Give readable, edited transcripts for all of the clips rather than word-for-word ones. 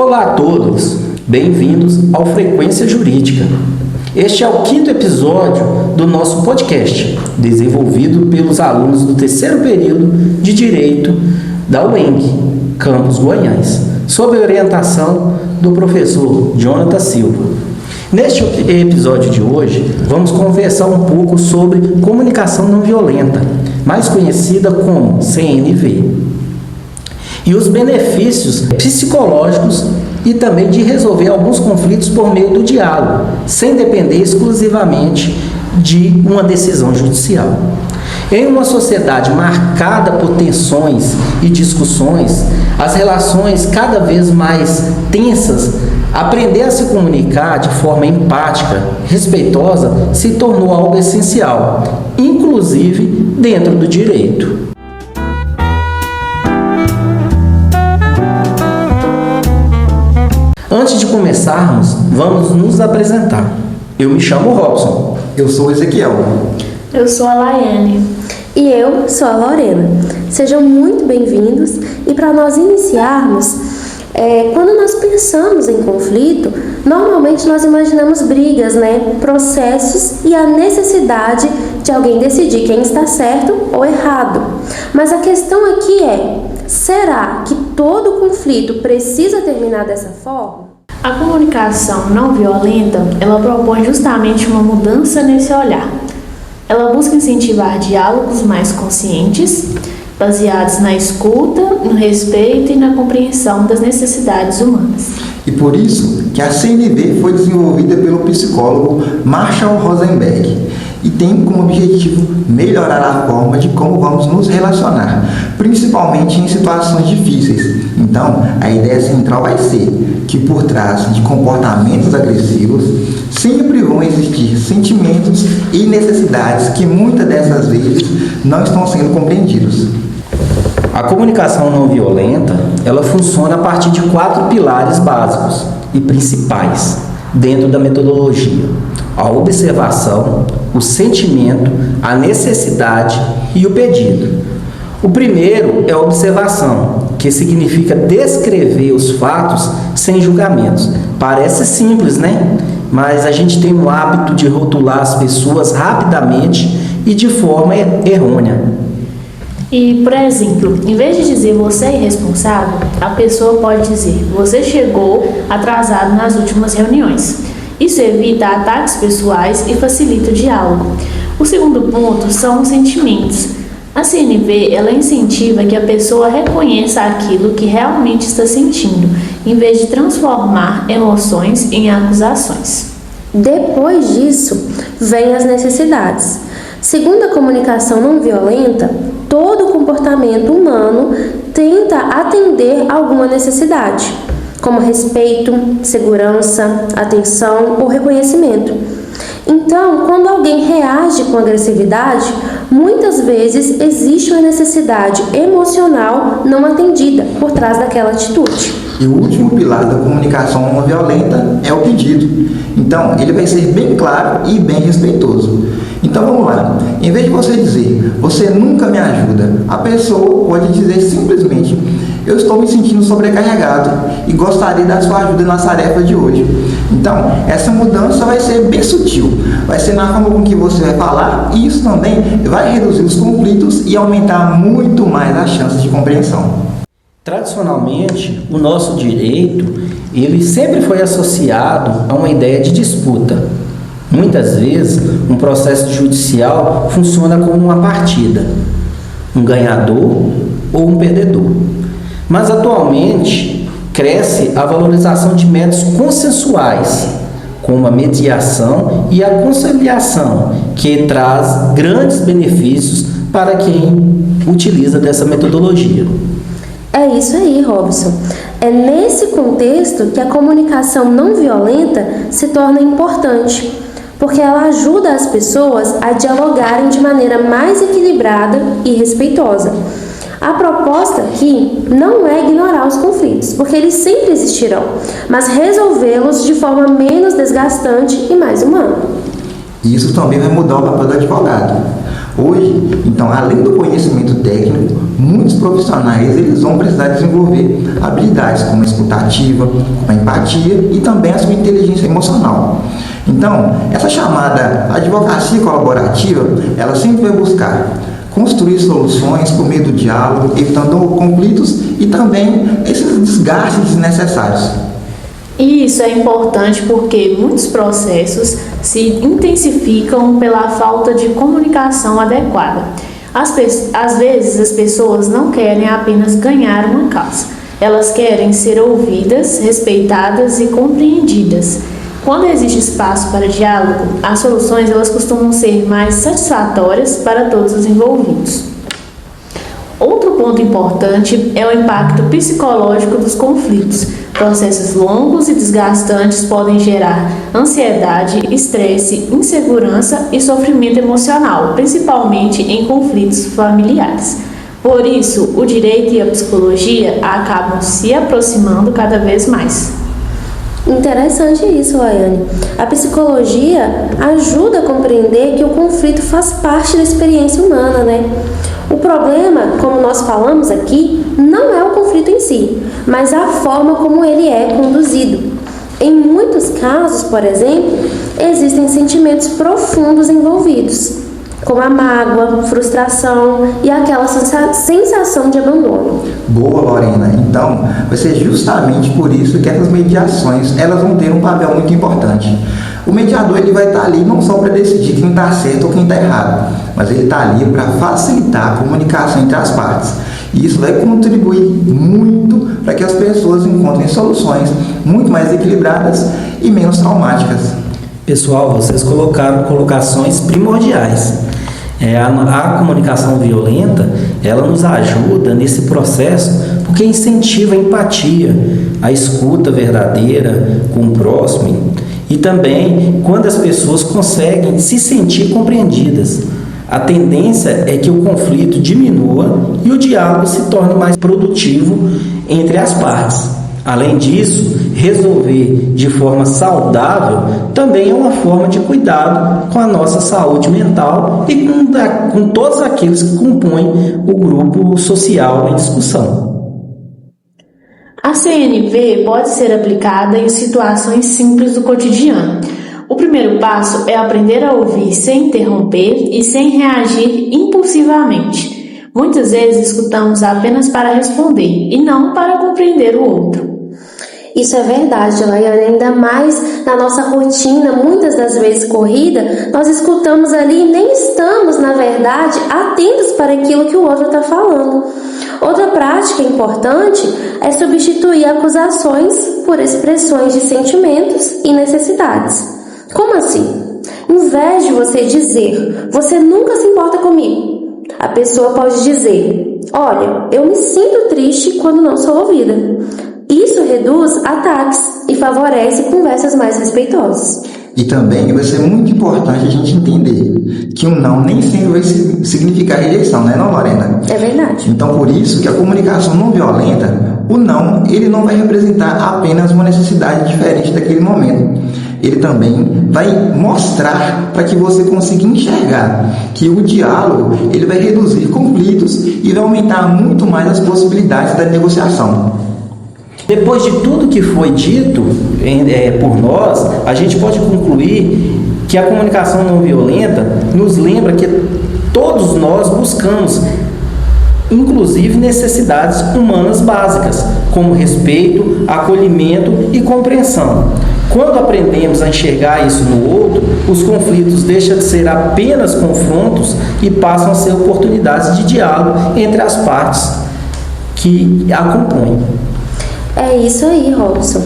Olá a todos, bem-vindos ao Frequência Jurídica. Este é o 5º episódio do nosso podcast, desenvolvido pelos alunos do 3º período de Direito da UENG, Campus Goiás, sob a orientação do professor Jonathan Silva. Neste episódio de hoje, vamos conversar um pouco sobre comunicação não violenta, mais conhecida como CNV, e os benefícios psicológicos e também de resolver alguns conflitos por meio do diálogo, sem depender exclusivamente de uma decisão judicial. Em uma sociedade marcada por tensões e discussões, as relações cada vez mais tensas, aprender a se comunicar de forma empática, respeitosa, se tornou algo essencial, inclusive dentro do direito. Antes de começarmos, vamos nos apresentar. Eu me chamo Robson. Eu sou o Ezequiel. Eu sou a Laiane. E eu sou a Lorena. Sejam muito bem-vindos. E para nós iniciarmos, quando nós pensamos em conflito, normalmente nós imaginamos brigas, processos e a necessidade de alguém decidir quem está certo ou errado. Mas a questão aqui é: será que todo conflito precisa terminar dessa forma? A comunicação não violenta, ela propõe justamente uma mudança nesse olhar. Ela busca incentivar diálogos mais conscientes, baseados na escuta, no respeito e na compreensão das necessidades humanas. E por isso que a CNV foi desenvolvida pelo psicólogo Marshall Rosenberg e tem como objetivo melhorar a forma de como vamos nos relacionar, principalmente em situações difíceis. Então, a ideia central vai ser que por trás de comportamentos agressivos sempre vão existir sentimentos e necessidades que muitas dessas vezes não estão sendo compreendidos. A comunicação não violenta, ela funciona a partir de 4 pilares básicos e principais dentro da metodologia: a observação, o sentimento, a necessidade e o pedido. O primeiro é a observação, que significa descrever os fatos sem julgamentos. Parece simples, Mas a gente tem o hábito de rotular as pessoas rapidamente e de forma errônea. E, por exemplo, em vez de dizer você é irresponsável, a pessoa pode dizer você chegou atrasado nas últimas reuniões. Isso evita ataques pessoais e facilita o diálogo. O segundo ponto são os sentimentos. A CNV, ela incentiva que a pessoa reconheça aquilo que realmente está sentindo, em vez de transformar emoções em acusações. Depois disso, vem as necessidades. Segundo a comunicação não violenta, todo comportamento humano tenta atender a alguma necessidade, como respeito, segurança, atenção ou reconhecimento. Então, quando alguém reage com agressividade, muitas vezes existe uma necessidade emocional não atendida por trás daquela atitude. E o último pilar da comunicação não violenta é o pedido. Então, ele vai ser bem claro e bem respeitoso. Então, vamos lá. Em vez de você dizer, você nunca me ajuda, a pessoa pode dizer simplesmente, eu estou me sentindo sobrecarregado e gostaria da sua ajuda nas tarefas de hoje. Então, essa mudança vai ser bem sutil. Vai ser na forma com que você vai falar e isso também vai reduzir os conflitos e aumentar muito mais as chances de compreensão. Tradicionalmente, o nosso direito, ele sempre foi associado a uma ideia de disputa. Muitas vezes, um processo judicial funciona como uma partida, um ganhador ou um perdedor. Mas atualmente, cresce a valorização de métodos consensuais, como a mediação e a conciliação, que traz grandes benefícios para quem utiliza dessa metodologia. É isso aí, Robson. É nesse contexto que a comunicação não violenta se torna importante, porque ela ajuda as pessoas a dialogarem de maneira mais equilibrada e respeitosa. A proposta aqui não é ignorar os conflitos, porque eles sempre existirão, mas resolvê-los de forma menos desgastante e mais humana. E isso também vai mudar o papel do advogado. Hoje, então, além do conhecimento técnico, muitos profissionais eles vão precisar desenvolver habilidades como a escuta ativa, como a empatia e também a sua inteligência emocional. Então, essa chamada advocacia colaborativa, ela sempre vai buscar construir soluções por meio do diálogo, evitando conflitos e também esses desgastes desnecessários. E isso é importante porque muitos processos se intensificam pela falta de comunicação adequada. Às vezes as pessoas não querem apenas ganhar uma causa, elas querem ser ouvidas, respeitadas e compreendidas. Quando existe espaço para diálogo, as soluções elas costumam ser mais satisfatórias para todos os envolvidos. Outro ponto importante é o impacto psicológico dos conflitos. Processos longos e desgastantes podem gerar ansiedade, estresse, insegurança e sofrimento emocional, principalmente em conflitos familiares. Por isso, o direito e a psicologia acabam se aproximando cada vez mais. Interessante isso, Laiane. A psicologia ajuda a compreender que o conflito faz parte da experiência humana, né? O problema, como nós falamos aqui, não é o conflito em si, mas a forma como ele é conduzido. Em muitos casos, por exemplo, existem sentimentos profundos envolvidos, como a mágoa, frustração e aquela sensação de abandono. Boa, Lorena. Então, vai ser justamente por isso que essas mediações elas vão ter um papel muito importante. O mediador ele vai estar ali não só para decidir quem está certo ou quem está errado, mas ele está ali para facilitar a comunicação entre as partes. E isso vai contribuir muito para que as pessoas encontrem soluções muito mais equilibradas e menos traumáticas. Pessoal, vocês colocaram colocações primordiais. A comunicação violenta, ela nos ajuda nesse processo porque incentiva a empatia, a escuta verdadeira com o próximo e também quando as pessoas conseguem se sentir compreendidas. A tendência é que o conflito diminua e o diálogo se torne mais produtivo entre as partes. Além disso, resolver de forma saudável também é uma forma de cuidado com a nossa saúde mental e com todos aqueles que compõem o grupo social em discussão. A CNV pode ser aplicada em situações simples do cotidiano. O primeiro passo é aprender a ouvir sem interromper e sem reagir impulsivamente. Muitas vezes escutamos apenas para responder e não para compreender o outro. Isso é verdade, Laiane, ainda mais na nossa rotina, muitas das vezes corrida, nós escutamos ali e nem estamos, na verdade, atentos para aquilo que o outro está falando. Outra prática importante é substituir acusações por expressões de sentimentos e necessidades. Como assim? Em vez de você dizer, você nunca se importa comigo, a pessoa pode dizer, olha, eu me sinto triste quando não sou ouvida. Isso reduz ataques e favorece conversas mais respeitosas. E também vai ser muito importante a gente entender que um não nem sempre vai significar rejeição, né, não, Lorena? É verdade. Então, por isso que a comunicação não violenta, o não, ele não vai representar apenas uma necessidade diferente daquele momento. Ele também vai mostrar para que você consiga enxergar que o diálogo ele vai reduzir conflitos e vai aumentar muito mais as possibilidades da negociação. Depois de tudo que foi dito por nós, a gente pode concluir que a comunicação não violenta nos lembra que todos nós buscamos, inclusive, necessidades humanas básicas, como respeito, acolhimento e compreensão. Quando aprendemos a enxergar isso no outro, os conflitos deixam de ser apenas confrontos e passam a ser oportunidades de diálogo entre as partes que a compõem. É isso aí, Robson.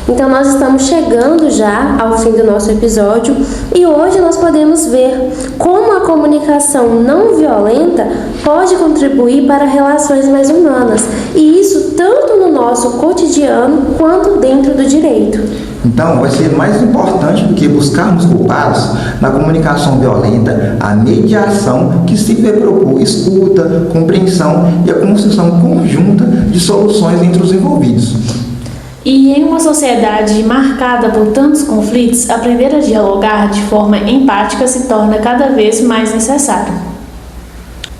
Então nós estamos chegando já ao fim do nosso episódio e hoje nós podemos ver como a comunicação não violenta pode contribuir para relações mais humanas, e isso tanto no nosso cotidiano quanto dentro do direito. Então, vai ser mais importante do que buscarmos culpados na comunicação violenta a mediação, que sempre vai propor escuta, compreensão e a construção conjunta de soluções entre os envolvidos. E em uma sociedade marcada por tantos conflitos, aprender a dialogar de forma empática se torna cada vez mais necessário.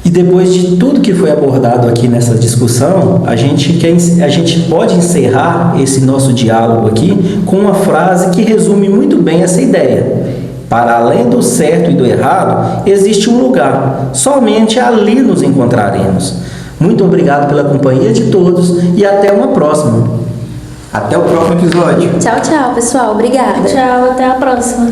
E depois de tudo que foi abordado aqui nessa discussão, a gente pode encerrar esse nosso diálogo aqui com uma frase que resume muito bem essa ideia. Para além do certo e do errado, existe um lugar. Somente ali nos encontraremos. Muito obrigado pela companhia de todos e até uma próxima. Até o próximo episódio. Tchau, tchau, pessoal. Obrigada. Tchau, até a próxima.